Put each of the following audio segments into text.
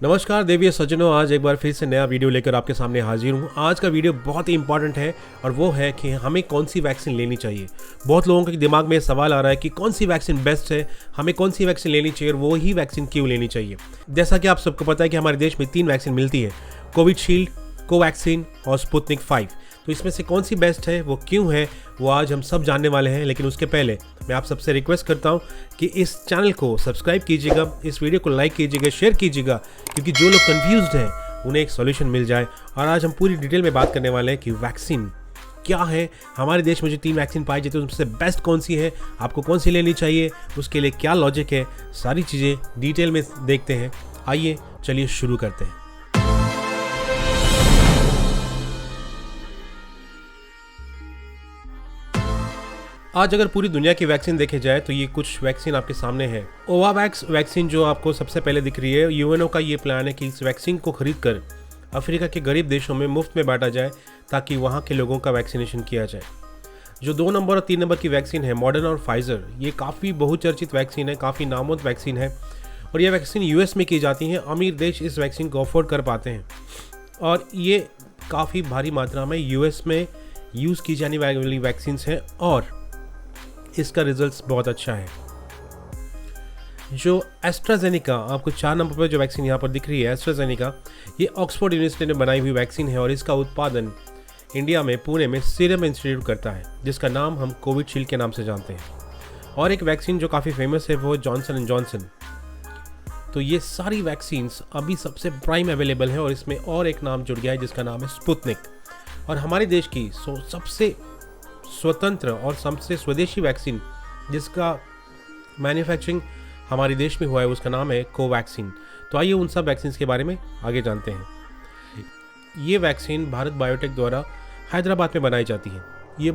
नमस्कार देवियों सज्जनों, आज एक बार फिर से नया वीडियो लेकर आपके सामने हाजिर हूँ। आज का वीडियो बहुत ही इंपॉर्टेंट है और वो है कि हमें कौन सी वैक्सीन लेनी चाहिए। बहुत लोगों के दिमाग में सवाल आ रहा है कि कौन सी वैक्सीन बेस्ट है, हमें कौन सी वैक्सीन लेनी चाहिए और वो ही वैक्सीन क्यों लेनी चाहिए। जैसा कि आप सबको पता है कि हमारे देश में 3 वैक्सीन मिलती है, कोविशील्ड, कोवैक्सीन और स्पुतनिक 5। तो इसमें से कौन सी बेस्ट है, वो क्यों है, वो आज हम सब जानने वाले हैं। लेकिन उसके पहले मैं आप सबसे रिक्वेस्ट करता हूं कि इस चैनल को सब्सक्राइब कीजिएगा, इस वीडियो को लाइक कीजिएगा, शेयर कीजिएगा, क्योंकि जो लोग कंफ्यूज्ड हैं उन्हें एक सॉल्यूशन मिल जाए। और आज हम पूरी डिटेल में बात करने वाले हैं कि वैक्सीन क्या है। हमारे देश में जो 3 वैक्सीन पाई जाती है उसमें से बेस्ट कौन सी है, आपको कौन सी लेनी चाहिए, उसके लिए क्या लॉजिक है, सारी चीज़ें डिटेल में देखते हैं। आइए चलिए शुरू करते हैं। आज अगर पूरी दुनिया की वैक्सीन देखे जाए तो ये कुछ वैक्सीन आपके सामने है। कोवावैक्स वैक्सीन जो आपको सबसे पहले दिख रही है, यूएनओ का ये प्लान है कि इस वैक्सीन को खरीद कर अफ्रीका के गरीब देशों में मुफ्त में बांटा जाए ताकि वहाँ के लोगों का वैक्सीनेशन किया जाए। जो 2 नंबर और 3 नंबर की वैक्सीन है, मॉडर्ना और फाइजर, ये काफ़ी बहुचर्चित वैक्सीन है, काफ़ी नामवंत वैक्सीन है और ये वैक्सीन यूएस में की जाती हैं। अमीर देश इस वैक्सीन को अफोर्ड कर पाते हैं और ये काफ़ी भारी मात्रा में यूएस में यूज़ की जाने वाली वैक्सीन्स हैं और इसका रिजल्ट्स बहुत अच्छा है। जो एस्ट्राजेनिका, आपको 4 नंबर पर जो वैक्सीन यहाँ पर दिख रही है, एस्ट्राजेनिका, ये ऑक्सफोर्ड यूनिवर्सिटी ने बनाई हुई वैक्सीन है और इसका उत्पादन इंडिया में पुणे में सीरम इंस्टीट्यूट करता है, जिसका नाम हम कोविशील्ड के नाम से जानते हैं। और एक वैक्सीन जो काफ़ी फेमस है वो जॉनसन एंड जॉनसन। तो ये सारी वैक्सीन्स अभी सबसे प्राइम अवेलेबल है और इसमें और एक नाम जुड़ गया है जिसका नाम है स्पुतनिक। और हमारे देश की सबसे स्वतंत्र और सबसे स्वदेशी वैक्सीन जिसका मैन्युफैक्चरिंग हमारे देश में हुआ है उसका नाम है कोवैक्सीन। तो आइए उन सब वैक्सीन के बारे में आगे जानते हैं। ये वैक्सीन भारत बायोटेक द्वारा हैदराबाद में बनाई जाती है। ये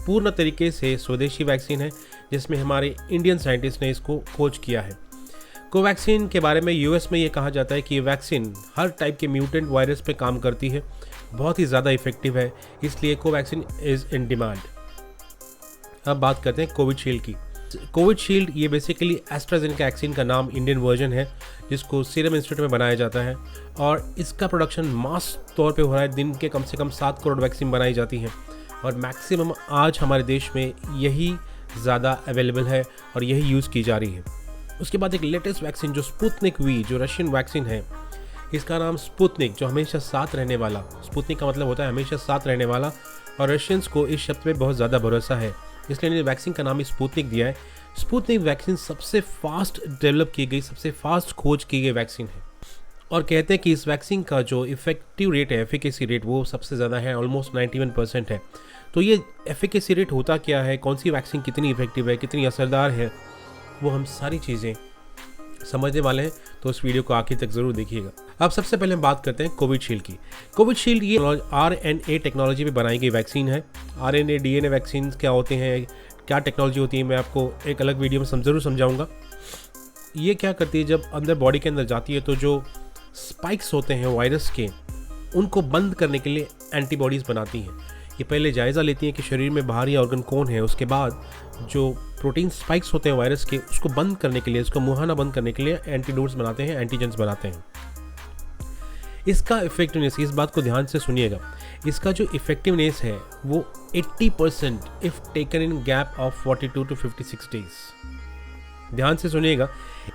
पूर्ण तरीके से स्वदेशी वैक्सीन है जिसमें हमारे इंडियन साइंटिस्ट ने इसको खोज किया है। कोवैक्सीन के बारे में यूएस में ये कहा जाता है कि ये वैक्सीन हर टाइप के म्यूटेंट वायरस पे काम करती है, बहुत ही ज़्यादा इफेक्टिव है, इसलिए कोवैक्सीन इज़ इन डिमांड। अब बात करते हैं कोविशील्ड की। कोविशील्ड ये बेसिकली एस्ट्राजेनेका वैक्सीन का नाम इंडियन वर्जन है जिसको सीरम इंस्टीट्यूट में बनाया जाता है और इसका प्रोडक्शन मास तौर पे हो रहा है। दिन के कम से कम 7 करोड़ वैक्सीन बनाई जाती हैं और मैक्सिमम आज हमारे देश में यही ज़्यादा अवेलेबल है और यही यूज़ की जा रही है। उसके बाद एक लेटेस्ट वैक्सीन जो स्पुतनिक वी, जो रशियन वैक्सीन है, इसका नाम स्पुतनिक, जो हमेशा साथ रहने वाला, स्पुतनिक का मतलब होता है हमेशा साथ रहने वाला, और रशियंस को इस शब्द पे बहुत ज़्यादा भरोसा है, इसलिए इन्हें वैक्सीन का नाम स्पुतनिक दिया है। स्पुतनिक वैक्सीन सबसे फास्ट डेवलप की गई, सबसे फास्ट खोज की गई वैक्सीन है और कहते हैं कि इस वैक्सीन का जो इफेक्टिव रेट है, एफिकेसी रेट, वो सबसे ज़्यादा है, ऑलमोस्ट 91% है। तो ये एफिकेसी रेट होता क्या है, कौन सी वैक्सीन कितनी इफेक्टिव है, कितनी असरदार है, वो हम सारी चीज़ें समझने वाले हैं, तो इस वीडियो को आखिर तक ज़रूर देखिएगा। अब सबसे पहले हम बात करते हैं कोविशील्ड की। कोविशील्ड ये RNA टेक्नोलॉजी पे बनाई गई वैक्सीन है। RNA DNA वैक्सीन क्या होते हैं, क्या टेक्नोलॉजी होती है, मैं आपको एक अलग वीडियो में ज़रूर समझाऊंगा। ये क्या करती है, जब अंदर बॉडी के अंदर जाती है तो जो स्पाइक्स होते हैं वायरस के, उनको बंद करने के लिए एंटीबॉडीज़ बनाती हैं। ये पहले जायज़ा लेती हैं कि शरीर में बाहरी ऑर्गन कौन है, उसके बाद जो प्रोटीन स्पाइक्स होते हैं वायरस के, उसको बंद करने के लिए, उसको मुहाना बंद करने के लिए एंटीडोट्स बनाते हैं, एंटीजेंस बनाते हैं। इसका इफेक्टिवनेस, इस बात को ध्यान से सुनिएगा, इसका जो इफेक्टिवनेस है वो 80% if taken in gap of 42 to 56 days. ध्यान से सुनिएगा,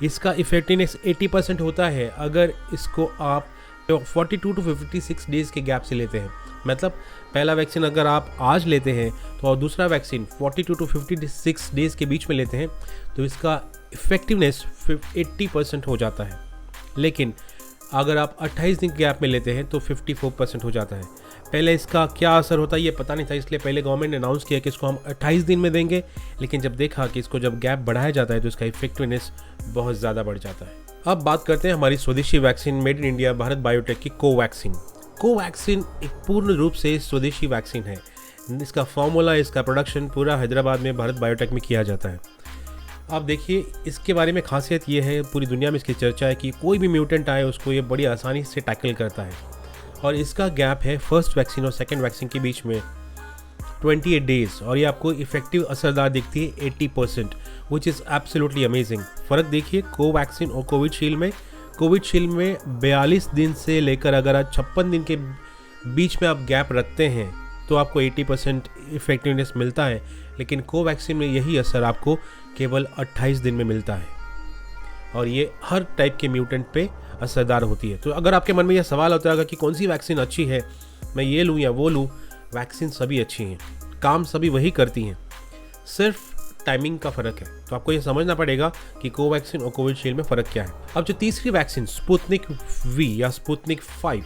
इसका इफेक्टिवनेस 80% होता है अगर इसको आप 42 to 56 डेज़ के गैप से लेते हैं। मतलब पहला वैक्सीन अगर आप आज लेते हैं तो और दूसरा वैक्सीन 42 to 56 डेज़ के बीच में लेते हैं तो इसका इफेक्टिवनेस 80% हो जाता है। लेकिन अगर आप 28 दिन के गैप में लेते हैं तो 54% हो जाता है। पहले इसका क्या असर होता है ये पता नहीं था, इसलिए पहले गवर्नमेंट ने अनाउंस किया कि इसको हम 28 दिन में देंगे, लेकिन जब देखा कि इसको जब गैप बढ़ाया जाता है तो इसका इफेक्टिवनेस बहुत ज़्यादा बढ़ जाता है। अब बात करते हैं हमारी स्वदेशी vaccine, made in India, Bharat biotech की कोवैक्सीन। कोवैक्सीन एक पूर्ण रूप से स्वदेशी वैक्सीन है। इसका फॉर्मूला, इसका प्रोडक्शन पूरा हैदराबाद में भारत बायोटेक में किया जाता है। अब देखिए, इसके बारे में खासियत ये है, पूरी दुनिया में इसकी चर्चा है कि कोई भी म्यूटेंट आए उसको ये बड़ी आसानी से टैकल करता है और इसका गैप है फर्स्ट वैक्सीन और सेकेंड वैक्सीन के बीच में 28 डेज और ये आपको इफेक्टिव असरदार दिखती है 80%, विच इज़ एब्सोल्युटली अमेजिंग। फ़र्क देखिए कोवैक्सीन और कोविशील्ड में। कोविशील्ड में 42 दिन से लेकर अगर आज 56 दिन के बीच में आप गैप रखते हैं तो आपको 80% इफेक्टिवनेस मिलता है, लेकिन कोवैक्सीन में यही असर आपको केवल 28 दिन में मिलता है और ये हर टाइप के म्यूटेंट पे असरदार होती है। तो अगर आपके मन में यह सवाल होता है कि कौन सी वैक्सीन अच्छी है, मैं ये लूँ या वो लूँ, वैक्सीन सभी अच्छी हैं, काम सभी वही करती हैं, सिर्फ टाइमिंग का फ़र्क है। तो आपको ये समझना पड़ेगा कि कोवैक्सीन और कोविशील्ड में फ़र्क क्या है। अब जो तीसरी वैक्सीन स्पुतनिक वी या स्पुतनिक 5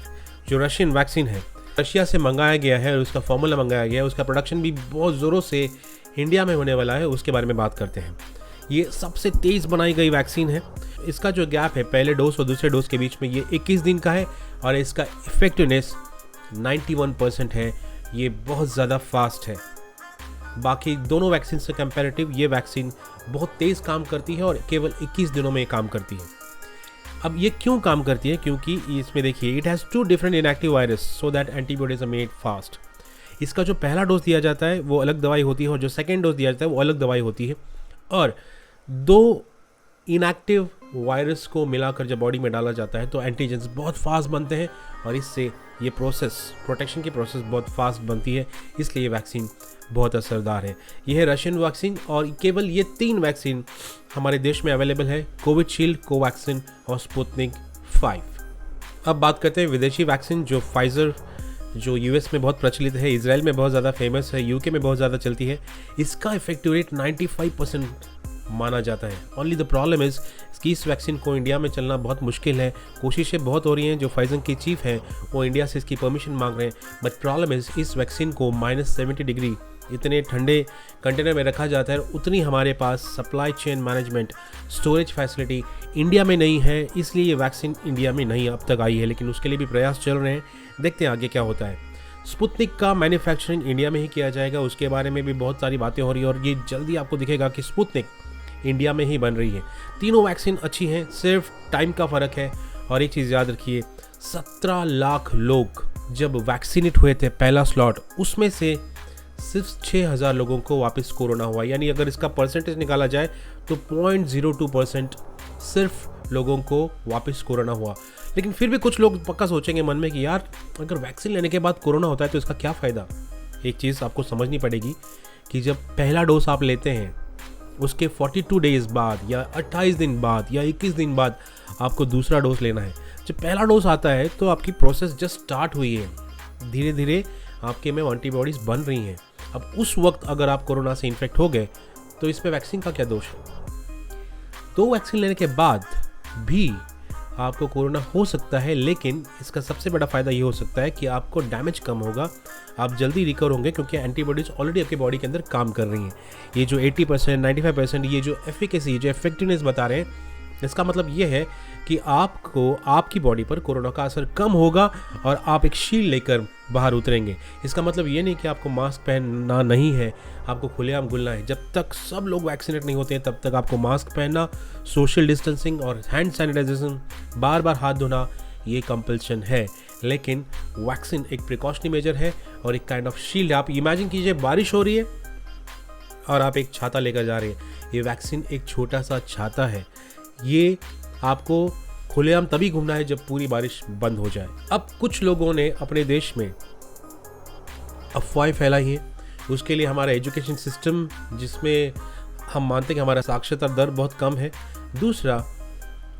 जो रशियन वैक्सीन है, रशिया से मंगाया गया है और उसका फॉर्मूला मंगाया गया है, उसका प्रोडक्शन भी बहुत ज़ोरों से इंडिया में होने वाला है, उसके बारे में बात करते हैं। ये सबसे तेज़ बनाई गई वैक्सीन है। इसका जो गैप है पहले डोज और दूसरे डोज के बीच में, ये 21 दिन का है और इसका इफेक्टिवनेस 91% है। ये बहुत ज़्यादा फास्ट है। बाकी दोनों वैक्सीन से कंपैरेटिव ये वैक्सीन बहुत तेज़ काम करती है और केवल 21 दिनों में काम करती है। अब ये क्यों काम करती है? क्योंकि इसमें देखिए, it has 2 different inactive virus so that antibodies are made fast. इसका जो पहला डोज दिया जाता है वो अलग दवाई होती है और जो सेकेंड डोज दिया जाता है वो अलग दवाई होती है, और 2 इनएक्टिव वायरस को मिलाकर जब बॉडी में डाला जाता है तो एंटीजेंस बहुत फास्ट बनते हैं और इससे ये प्रोटेक्शन की प्रोसेस बहुत फास्ट बनती है, इसलिए ये वैक्सीन बहुत असरदार है। यह है रशियन वैक्सीन और केवल ये 3 वैक्सीन हमारे देश में अवेलेबल है, कोविशील्ड, कोवैक्सीन और स्पुतनिक 5। अब बात करते हैं विदेशी वैक्सीन जो फाइज़र, जो यूएस में बहुत प्रचलित है, इजराइल में बहुत ज़्यादा फेमस है, यूके में बहुत ज़्यादा चलती है। इसका इफेक्टिव रेट 95% माना जाता है। ओनली द प्रॉब्लम इज़ कि इस वैक्सीन को इंडिया में चलना बहुत मुश्किल है। कोशिशें बहुत हो रही हैं, जो फाइजर के चीफ हैं वो इंडिया से इसकी परमिशन मांग रहे हैं, बट प्रॉब्लम इज़ इस वैक्सीन को -70 डिग्री इतने ठंडे कंटेनर में रखा जाता है, उतनी हमारे पास supply chain management, storage facility India में नहीं है, इसलिए ये वैक्सीन इंडिया में नहीं अब तक आई है, लेकिन उसके लिए भी प्रयास चल रहे हैं। देखते हैं आगे क्या होता है। स्पुतनिक का मैन्युफैक्चरिंग इंडिया में ही किया जाएगा, उसके बारे में भी बहुत सारी बातें हो रही है और ये जल्दी आपको दिखेगा कि स्पुतनिक इंडिया में ही बन रही है। तीनों वैक्सीन अच्छी हैं, सिर्फ टाइम का फ़र्क है। और एक चीज़ याद रखिए, 17 लाख लोग जब वैक्सीनेट हुए थे पहला स्लॉट, उसमें से सिर्फ 6,000 लोगों को वापस कोरोना हुआ, यानी अगर इसका परसेंटेज निकाला जाए तो 0.02% सिर्फ लोगों को वापस कोरोना हुआ। लेकिन फिर भी कुछ लोग पक्का सोचेंगे मन में कि यार अगर वैक्सीन लेने के बाद कोरोना होता है तो इसका क्या फ़ायदा। एक चीज़ आपको समझनी पड़ेगी कि जब पहला डोज आप लेते हैं उसके 42 डेज़ बाद या 28 दिन बाद या 21 दिन बाद आपको दूसरा डोज लेना है। जब पहला डोज आता है तो आपकी प्रोसेस जस्ट स्टार्ट हुई है, धीरे धीरे आपके में एंटीबॉडीज़ बन रही हैं। अब उस वक्त अगर आप कोरोना से इन्फेक्ट हो गए तो इसमें वैक्सीन का क्या दोष है? 2 वैक्सीन लेने के बाद भी आपको कोरोना हो सकता है, लेकिन इसका सबसे बड़ा फ़ायदा ये हो सकता है कि आपको डैमेज कम होगा, आप जल्दी रिकवर होंगे क्योंकि एंटीबॉडीज़ ऑलरेडी आपके बॉडी के अंदर काम कर रही हैं। ये जो 80%, 95% ये जो एफिकेसी, जो इफेक्टिवनेस बता रहे हैं, इसका मतलब ये है कि आपको आपकी बॉडी पर कोरोना का असर कम होगा और आप एक शील्ड लेकर बाहर उतरेंगे। इसका मतलब ये नहीं कि आपको मास्क पहनना नहीं है, आपको खुलेआम घुलना है। जब तक सब लोग वैक्सीनेट नहीं होते हैं तब तक आपको मास्क पहनना, सोशल डिस्टेंसिंग और हैंड सैनिटाइजेशन, बार बार हाथ धोना, ये कंपल्शन है। लेकिन वैक्सीन एक प्रिकॉशनरी मेजर है और एक काइंड ऑफ शील्ड है। आप इमेजिन कीजिए बारिश हो रही है और आप एक छाता लेकर जा रहे हैं, ये वैक्सीन एक छोटा सा छाता है। ये आपको खुलेआम तभी घूमना है जब पूरी बारिश बंद हो जाए। अब कुछ लोगों ने अपने देश में अफवाहें फैलाई हैं, उसके लिए हमारा एजुकेशन सिस्टम, जिसमें हम मानते हैं कि हमारा साक्षरता दर बहुत कम है। दूसरा,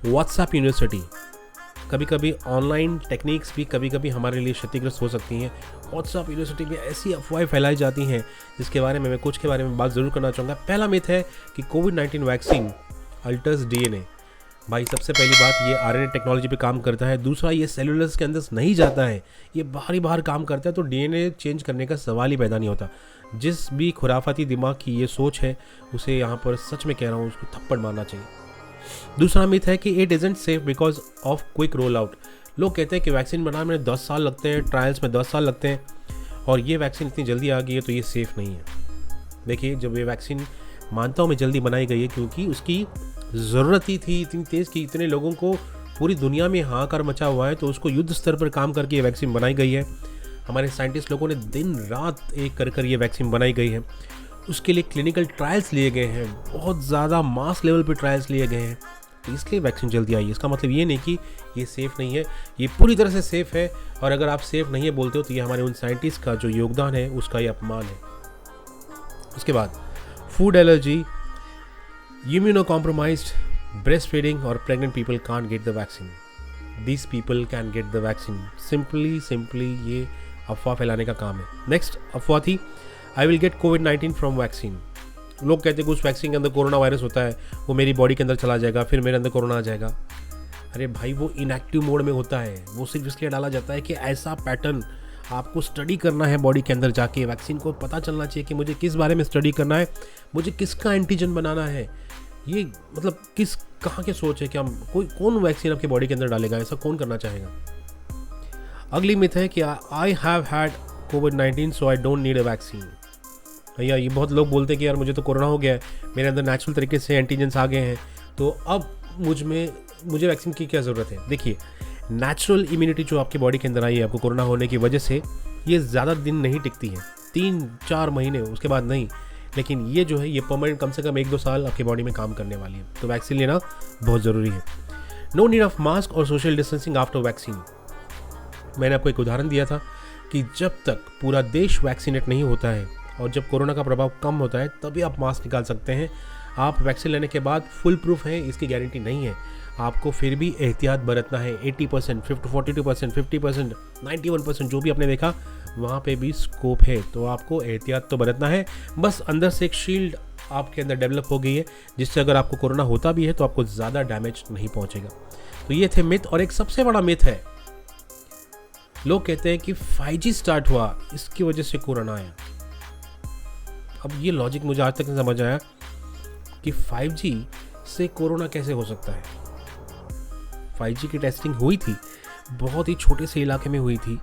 व्हाट्सएप यूनिवर्सिटी, कभी कभी ऑनलाइन टेक्निक्स भी कभी कभी हमारे लिए क्षतिग्रस्त हो सकती हैं। व्हाट्सएप यूनिवर्सिटी में ऐसी अफवाहें फैलाई जाती हैं जिसके बारे में मैं कुछ के बारे में बात ज़रूर करना चाहूँगा। पहला मिथ है कि कोविड-19 वैक्सीन अल्टर्स डीएनए। भाई सबसे पहली बात, ये आरएनए टेक्नोलॉजी पे काम करता है। दूसरा, ये सेलुलर्स के अंदर नहीं जाता है, ये बाहर काम करता है, तो डीएनए चेंज करने का सवाल ही पैदा नहीं होता। जिस भी खुराफाती दिमाग की ये सोच है उसे यहाँ पर सच में कह रहा हूँ, उसको थप्पड़ मारना चाहिए। दूसरा मिथ है कि it isn't safe because of quick roll out. लोग कहते हैं कि वैक्सीन बनाने में 10 साल लगते हैं, ट्रायल्स में 10 साल लगते हैं और ये वैक्सीन इतनी जल्दी आ गई है तो ये सेफ़ नहीं है। देखिए, जब ये वैक्सीन मानता हूँ मैं जल्दी बनाई गई है क्योंकि उसकी ज़रूरत ही थी इतनी तेज़ कि इतने लोगों को पूरी दुनिया में हाहाकार मचा हुआ है, तो उसको युद्ध स्तर पर काम करके ये वैक्सीन बनाई गई है। हमारे साइंटिस्ट लोगों ने दिन रात एक कर ये वैक्सीन बनाई गई है। उसके लिए क्लिनिकल ट्रायल्स लिए गए हैं, बहुत ज़्यादा मास लेवल पे ट्रायल्स लिए गए हैं। फास्ट, इसलिए वैक्सीन जल्दी आई। इसका मतलब ये नहीं कि ये सेफ़ नहीं है, ये पूरी तरह से सेफ़ है। और अगर आप सेफ़ नहीं है बोलते हो तो ये हमारे उन साइंटिस्ट का जो योगदान है उसका ये अपमान है। उसके बाद food allergy, immunocompromised, breast feeding और pregnant people can't get the vaccine. These people can get the vaccine. Simply ये अफवाह फैलाने का काम है। नेक्स्ट अफवाह थी, आई विल गेट कोविड-19 फ्रॉम वैक्सीन। लोग कहते हैं कि उस वैक्सीन के अंदर कोरोना वायरस होता है, वो मेरी बॉडी के अंदर चला जाएगा, फिर मेरे अंदर कोरोना आ जाएगा। अरे भाई, वो इनएक्टिव मोड में होता है, वो सिर्फ इसलिए डाला जाता है कि ऐसा पैटर्न आपको स्टडी करना है बॉडी के अंदर जाके। वैक्सीन को पता चलना चाहिए कि मुझे किस बारे में स्टडी करना है, मुझे किसका एंटीजन बनाना है। ये मतलब किस कहाँ के सोच है कि हम कौन वैक्सीन आपके बॉडी के अंदर डालेगा, ऐसा कौन करना चाहेगा। अगली मिथ है कि I have had covid so I don't need a vaccine. भैया, ये बहुत लोग बोलते हैं कि यार मुझे तो कोरोना हो गया है, मेरे अंदर नेचुरल तरीके से एंटीजेंस आ गए हैं, तो अब मुझे वैक्सीन की क्या ज़रूरत है। देखिए, नेचुरल इम्यूनिटी जो आपकी बॉडी के अंदर आई है आपको कोरोना होने की वजह से, ये ज़्यादा दिन नहीं टिकती है, 3-4 महीने, उसके बाद नहीं। लेकिन ये जो है ये परमानेंट कम से कम 1-2 साल आपकी बॉडी में काम करने वाली है, तो वैक्सीन लेना बहुत ज़रूरी है। नो नीड ऑफ मास्क और सोशल डिस्टेंसिंग आफ्टर वैक्सीन। मैंने आपको एक उदाहरण दिया था कि जब तक पूरा देश वैक्सीनेट नहीं होता है और जब कोरोना का प्रभाव कम होता है तभी आप मास्क निकाल सकते हैं। आप वैक्सीन लेने के बाद फुल प्रूफ है इसकी गारंटी नहीं है, आपको फिर भी एहतियात बरतना है। 80%, 42%, 50%, 91% जो भी आपने देखा वहाँ पे भी स्कोप है, तो आपको एहतियात तो बरतना है। बस अंदर से एक शील्ड आपके अंदर डेवलप हो गई है जिससे अगर आपको कोरोना होता भी है तो आपको ज़्यादा डैमेज नहीं पहुँचेगा। तो ये थे मिथ। और एक सबसे बड़ा मिथ है, लोग कहते हैं कि 5G स्टार्ट हुआ इसकी वजह से कोरोना आया। अब ये लॉजिक मुझे आज तक नहीं समझ आया कि 5G से कोरोना कैसे हो सकता है। 5G की टेस्टिंग हुई थी, बहुत ही छोटे से इलाके में हुई थी,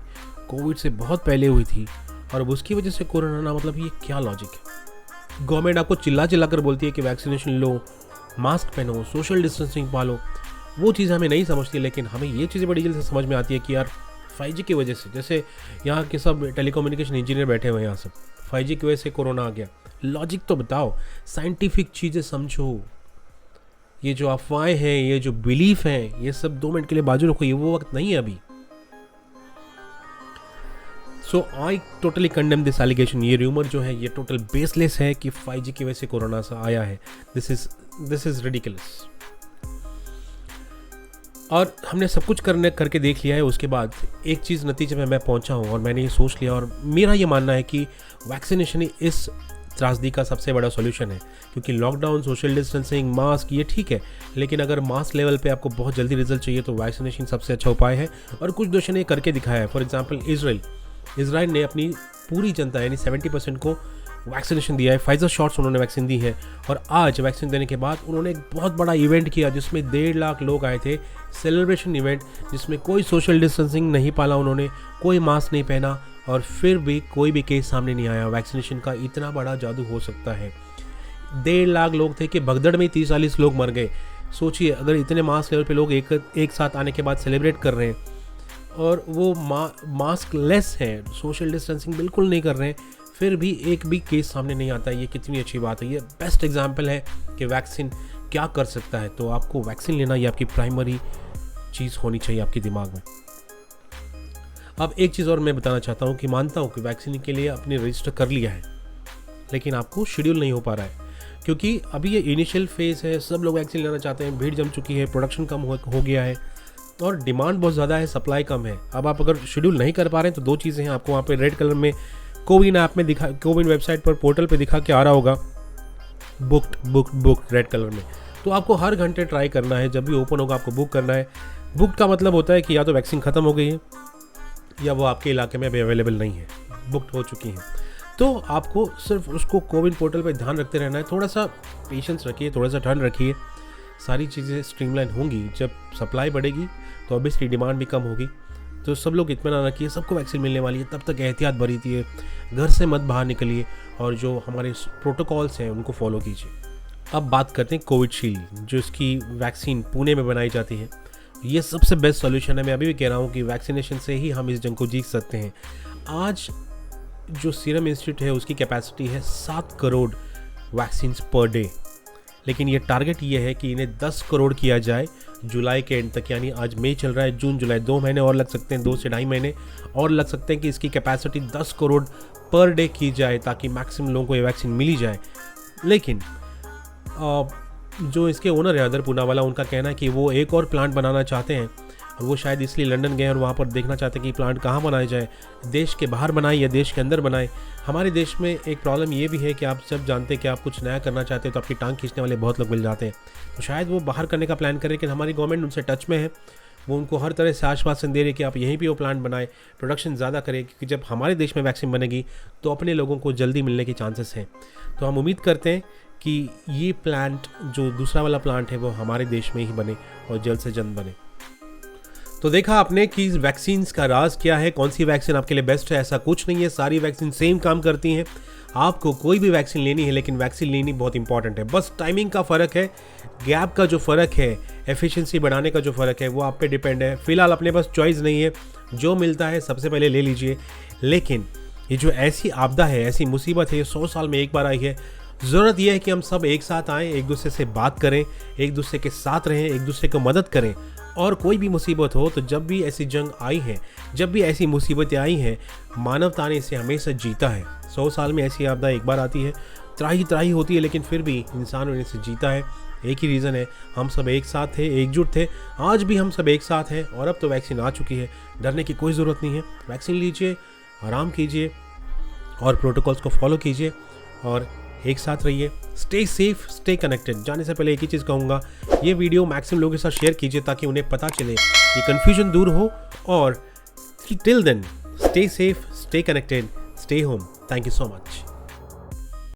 कोविड से बहुत पहले हुई थी, और अब उसकी वजह से कोरोना ना, मतलब ये क्या लॉजिक है। गवर्नमेंट आपको चिल्ला कर बोलती है कि वैक्सीनेशन लो, मास्क पहनो, सोशल डिस्टेंसिंग पालो, वो चीज़ हमें नहीं समझती। लेकिन हमें ये चीज़ें बड़ी जल्दी से समझ में आती है कि यार 5G की वजह से, जैसे यहाँ के सब टेलीकम्युनिकेशन इंजीनियर बैठे हुए हैं यहाँ सब, 5G की वजह से कोरोना आ गया। लॉजिक तो बताओ, साइंटिफिक चीज़ें समझो। ये जो अफवाहें हैं, ये जो बिलीफ हैं, ये सब 2 मिनट के लिए बाजू रखो, ये वो वक्त नहीं है अभी। So I totally condemn this allegation. ये र्यूमर जो है ये टोटल बेसलेस है कि 5G की वजह से कोरोना सा आया है। This is ridiculous. और हमने सब कुछ करके देख लिया है। उसके बाद एक चीज़ नतीजे में मैं पहुंचा हूं और मैंने ये सोच लिया, और मेरा ये मानना है कि वैक्सीनेशन ही इस त्रासदी का सबसे बड़ा सॉल्यूशन है। क्योंकि लॉकडाउन, सोशल डिस्टेंसिंग, मास्क ये ठीक है, लेकिन अगर मास लेवल पे आपको बहुत जल्दी रिजल्ट चाहिए तो वैक्सीनेशन सबसे अच्छा उपाय है। और कुछ देशों ने करके दिखाया है। फॉर एग्जाम्पल इजराइल ने अपनी पूरी जनता यानी 70% को वैक्सीनेशन दिया है। फाइजर शॉट्स उन्होंने वैक्सीन दी है, और आज वैक्सीन देने के बाद उन्होंने एक बहुत बड़ा इवेंट किया जिसमें 1.5 लाख लोग आए थे। सेलिब्रेशन इवेंट जिसमें कोई सोशल डिस्टेंसिंग नहीं पाला उन्होंने, कोई मास्क नहीं पहना, और फिर भी कोई भी केस सामने नहीं आया। वैक्सीनेशन का इतना बड़ा जादू हो सकता है। 1.5 लाख लोग थे कि भगदड़ में 30-40 लोग मर गए। सोचिए, अगर इतने मास लेवल पे लोग एक साथ आने के बाद सेलिब्रेट कर रहे हैं और वो मास्क लेस है, सोशल डिस्टेंसिंग बिल्कुल नहीं कर रहे हैं, फिर भी एक भी केस सामने नहीं आता, ये कितनी अच्छी बात है। ये बेस्ट एग्जाम्पल है कि वैक्सीन क्या कर सकता है। तो आपको वैक्सीन लेना ये आपकी प्राइमरी चीज़ होनी चाहिए आपके दिमाग में। अब एक चीज़ और मैं बताना चाहता हूँ कि मानता हूँ कि वैक्सीन के लिए आपने रजिस्टर कर लिया है, लेकिन आपको शेड्यूल नहीं हो पा रहा है क्योंकि अभी ये इनिशियल फेज़ है, सब लोग वैक्सीन लेना चाहते हैं, भीड़ जम चुकी है, प्रोडक्शन कम हो गया है और डिमांड बहुत ज़्यादा है, सप्लाई कम है। अब आप अगर शेड्यूल नहीं कर पा रहे हैं तो 2 चीज़ें हैं, आपको वहाँ पे रेड कलर में कोविन ऐप में दिखा, कोविन वेबसाइट पर पोर्टल पे दिखा के आ रहा होगा बुक्ड रेड कलर में। तो आपको हर घंटे ट्राई करना है, जब भी ओपन होगा आपको बुक करना है। बुक का मतलब होता है कि या तो वैक्सीन ख़त्म हो गई है या वो आपके इलाके में अभी अवेलेबल नहीं है, बुक्ड हो चुकी हैं। तो आपको सिर्फ उसको कोविन पोर्टल पे ध्यान रखते रहना है, थोड़ा सा पेशेंस रखिए, थोड़ा सा ठंड रखिए, सारी चीज़ें स्ट्रीमलाइन होंगी। जब सप्लाई बढ़ेगी तो ऑब्वियसली डिमांड भी कम होगी। तो सब लोग इत्मीनान रखिए, सबको वैक्सीन मिलने वाली है, तब तक एहतियात बरतिए, घर से मत बाहर निकलिए और जो हमारे प्रोटोकॉल्स हैं उनको फॉलो कीजिए। अब बात करते हैं कोविशील्ड, जो इसकी वैक्सीन पुणे में बनाई जाती है। ये सबसे बेस्ट सॉल्यूशन है। मैं अभी भी कह रहा हूँ कि वैक्सीनेशन से ही हम इस जंग को जीत सकते हैं। आज जो सीरम इंस्टीट्यूट है उसकी कैपेसिटी है 7 करोड़ वैक्सीन्स पर डे, लेकिन ये टारगेट ये है कि इन्हें 10 करोड़ किया जाए जुलाई के एंड तक, यानी आज मई चल रहा है, जून जुलाई 2 महीने और लग सकते हैं, 2 से ढाई महीने और लग सकते हैं कि इसकी कैपेसिटी 10 करोड़ पर डे की जाए ताकि मैक्सिमम लोगों को ये वैक्सीन मिली जाए। लेकिन जो इसके ओनर है अदर पूनावाला, उनका कहना है कि वो एक और प्लांट बनाना चाहते हैं और वो शायद इसलिए लंदन गए और वहाँ पर देखना चाहते हैं कि प्लांट कहाँ बनाया जाए, देश के बाहर बनाए या देश के अंदर बनाए। हमारे देश में एक प्रॉब्लम ये भी है कि आप सब जानते हैं कि आप कुछ नया करना चाहते हैं तो आपकी टांग खींचने वाले बहुत लोग मिल जाते हैं, तो शायद वो बाहर करने का प्लान करें। लेकिन हमारी गवर्नमेंट उनसे टच में है, वो उनको हर तरह से आश्वासन दे रहे कि आप यहीं पे वो प्लांट बनाए, प्रोडक्शन ज़्यादा करें, क्योंकि जब हमारे देश में वैक्सीन बनेगी तो अपने लोगों को जल्दी मिलने के चांसेस हैं। तो हम उम्मीद करते हैं कि ये प्लांट जो दूसरा वाला प्लांट है वो हमारे देश में ही बने और जल्द से जल्द बने। तो देखा आपने कि वैक्सीन का राज क्या है, कौन सी वैक्सीन आपके लिए बेस्ट है। ऐसा कुछ नहीं है, सारी वैक्सीन सेम काम करती हैं। आपको कोई भी वैक्सीन लेनी है, लेकिन वैक्सीन लेनी बहुत इंपॉर्टेंट है, बस टाइमिंग का फ़र्क है, गैप का जो फ़र्क है, एफिशिएंसी बढ़ाने का जो फ़र्क है वो आप पे डिपेंड है। फिलहाल अपने पास चॉइस नहीं है, जो मिलता है सबसे पहले ले लीजिए। लेकिन ये जो ऐसी आपदा है, ऐसी मुसीबत है, ये 100 साल में एक बार आई है। ज़रूरत यह है कि हम सब एक साथ आएँ, एक दूसरे से बात करें, एक दूसरे के साथ रहें, एक दूसरे को मदद करें। और कोई भी मुसीबत हो तो जब भी ऐसी जंग आई है, जब भी ऐसी मुसीबतें आई हैं, मानवता ने इसे हमेशा जीता है। 100 साल में ऐसी आपदा एक बार आती है, त्राही त्राही होती है, लेकिन फिर भी इंसानों ने इसे जीता है। एक ही रीज़न है, हम सब एक साथ थे, एकजुट थे। आज भी हम सब एक साथ हैं और अब तो वैक्सीन आ चुकी है, डरने की कोई ज़रूरत नहीं है। वैक्सीन लीजिए, आराम कीजिए और प्रोटोकॉल्स को फॉलो कीजिए और एक साथ रहिए। Stay safe, stay connected. जाने से पहले एक ही चीज़ कहूँगा, ये वीडियो मैक्सिमम लोगों के साथ शेयर कीजिए ताकि उन्हें पता चले, ये कन्फ्यूजन दूर हो। और till then, stay safe, stay connected, stay home. Thank you so much.